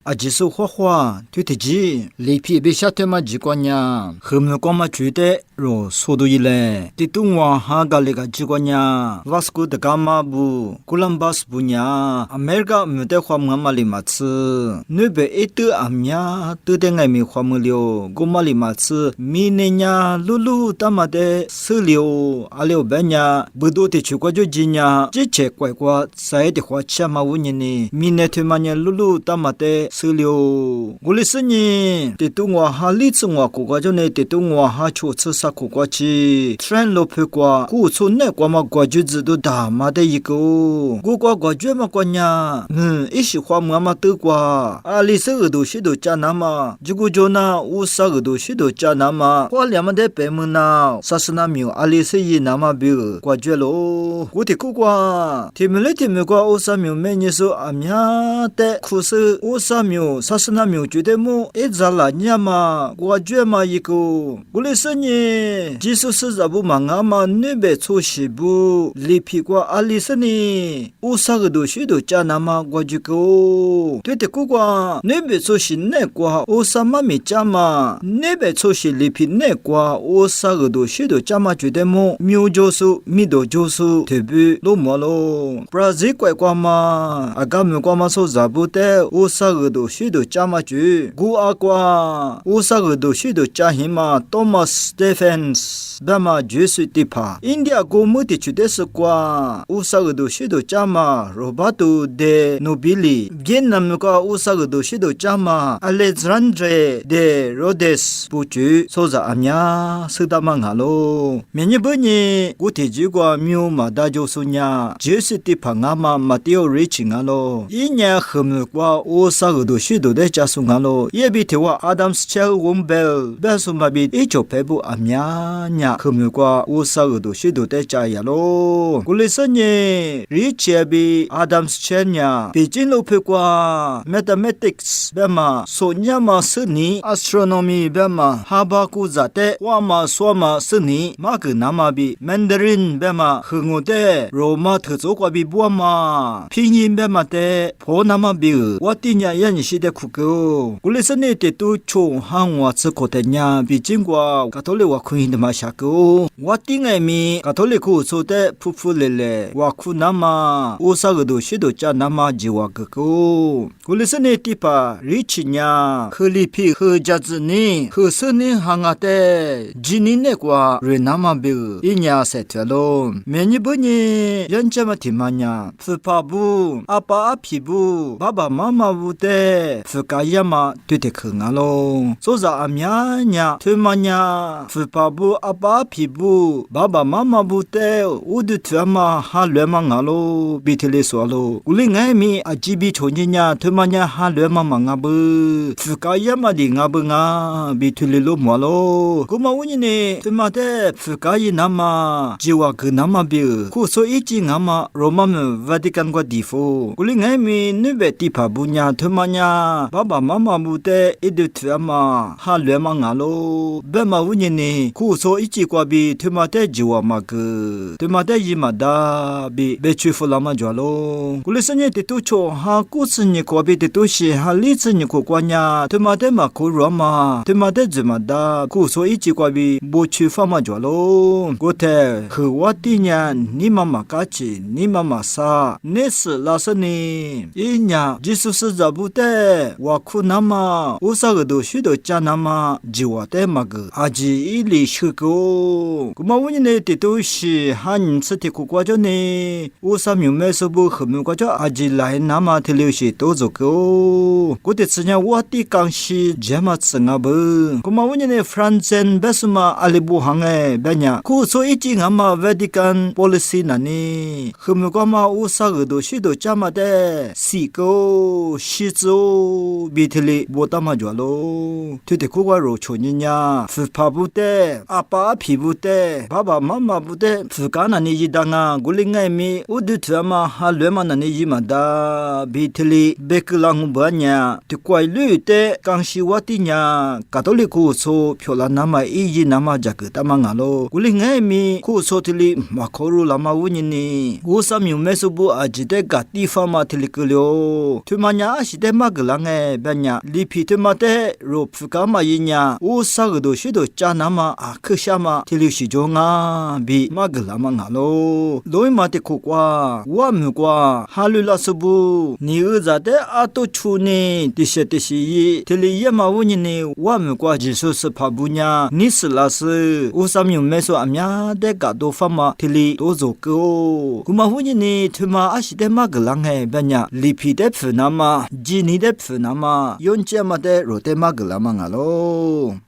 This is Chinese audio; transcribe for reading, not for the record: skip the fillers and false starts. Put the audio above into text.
阿吉苏花花对的吉，里皮被下天嘛吉瓜呀，后面光嘛觉得若速度一来，地东哇哈个那个吉瓜呀，瓦斯库的伽马布，古兰巴斯布呀，阿美国没得花木嘛里马次，那边一得阿米呀，得的爱没花木了，古嘛里马次，米年呀，露露他妈的死了，阿了边呀，不多的去过就吉呀，这切怪怪，晒的花吃嘛乌年呢，米年他妈呀，露露他妈的死了，我哩是呢，地东哇哈里次哇古瓜就呢，地东哇哈出次啥古瓜去，穿罗皮瓜，古出那瓜嘛瓜就知道大嘛的一个，古瓜瓜就嘛瓜呀，一时花木嘛得瓜，阿里是耳朵许多加那嘛，这个就那乌啥耳朵许多加那嘛，花两么的白木那，啥是那苗，阿里是一那么比瓜就咯，我的古瓜，天没来天没瓜乌啥苗没你说阿米亚的，可是乌啥苗，啥是那苗觉得么，一扎拉尼嘛，瓜就嘛一个，我哩是呢，即使是在不忙啊嘛，那边出西部，里皮瓜阿里是呢，乌啥个都许多加那嘛瓜就个，对的古瓜，那边出西那瓜乌啥嘛没加嘛，那边出西里皮那瓜乌啥个都许多加嘛觉得么，苗就是米多就是特别罗么咯，不然这怪瓜嘛，阿嘎没瓜嘛说在不得，乌啥个都许多加嘛就，古阿瓜，乌啥个都许多加hin嘛。Thomas Stephens 那么就是地帕，印度国母的去的是瓜，乌萨个都许多加嘛，罗巴多的诺比利，越南个乌萨个都许多加嘛，Alexandre de Rhodes 不举，说着阿娘是大忙哈喽，明年半年古天主个庙嘛大就是呀，就是地帕阿嘛嘛丢 reaching 哈喽，一年后面个乌萨个都许多的加送哈喽，也比提话 Adams Chel Wombel，但是嘛比一九百部阿娘呀，后面个乌萨个都许多的加呀喽，古里生呢，日前比 Adams Chel 呀，比金路配个 Mathematics 别嘛，索尼嘛是你 Astronomy 别嘛，哈巴古扎的，话嘛说嘛是你，马个那嘛比 Mandarin 别嘛，和我的罗马特做个比波嘛，拼音别嘛的，婆那嘛比，我今年也是的苦个，古里生呢的都从行我吃口的呀，比经过卡托利瓦库因的嘛下个，我定爱咪卡托利库做的普普嘞嘞，瓦库那嘛，乌萨个都许多家那嘛就瓦个个，古里生呢地巴日起呀，和里皮和家子呢，和生呢行啊的，今年那个瑞那嘛比，一年塞脱咯，明年不呢，人家嘛听嘛呀，是爸布阿爸阿皮布，爸爸妈妈布的，是家呀嘛对的可啊咯，说着阿娘呀，推嘛呀，是爸布阿爸皮布，爸爸妈妈布的，我的推嘛哈乱嘛啊咯，比提里说咯，我哩爱咪阿吉比从前呀，推嘛呀哈乱嘛嘛啊不，是家呀嘛的啊不啊，比提里咯嘛咯，古嘛我呢，推嘛的，是家呀那嘛，就话个那嘛比，古说一斤啊嘛，罗马们Vatican个地方，我哩爱咪那边地帕布呀，推嘛呀，爸爸妈妈布的，一对推嘛哈乱嘛啊咯，别嘛我呢，古说一斤瓜比推嘛的就话嘛个，推嘛的伊嘛da比别去弗拉嘛就咯，古哩生日的都错哈，古是你瓜比的都是哈，历次你过瓜呀，推嘛的嘛古罗嘛，推嘛的就嘛da，古说一斤瓜比不去弗嘛就咯，古特和我的呀，你妈妈家去，你妈妈啥，你是老师呢，一年就是在不得，我苦那么，我啥个都许多家那么，就我的嘛个，阿吉一里去个，古嘛我呢的都是哈人吃的苦瓜着呢，我啥苗没说不和苗瓜着阿吉来那么的留些多做个，古的吃呢我的刚是这么吃啊不，古嘛我呢 Franzen 别什么阿里不行诶，别呀，古说一斤啊嘛 Vatican policy 那呢，和苗瓜嘛我啥个都许多家嘛的，四个西周比提里不大嘛着咯，对的苦瓜肉穷人呀，是怕不得，阿爸皮不得，爸爸妈妈不得，是干那你一当啊，古灵爱咪，我的他嘛哈乱嘛那你一嘛da，比提里别个啷个办呀，对怪绿的，刚是我的呀，卡多里苦说漂亮那么一那么加个大嘛啊咯，古灵爱咪苦说提里马可鲁拉嘛乌尼尼，我啥苗没说不阿记得个地方嘛提里个了，对嘛呀是的马格朗诶别呀里皮特马的罗普嘎马伊呀乌萨个多许多加那么啊克夏嘛提溜西中啊比马格拉嘛啊咯罗伊马的苦瓜我们瓜哈鲁拉斯布你儿子的阿多处呢这些提里也嘛问你呢我们瓜技术是帕布呀你是拉斯乌萨米没说阿呀的嘎多发嘛提里多做个哦古嘛问你呢他妈阿西的马格朗诶别呀里皮的普那嘛吉尼的普那嘛用这么的罗的马格拉嘛啊咯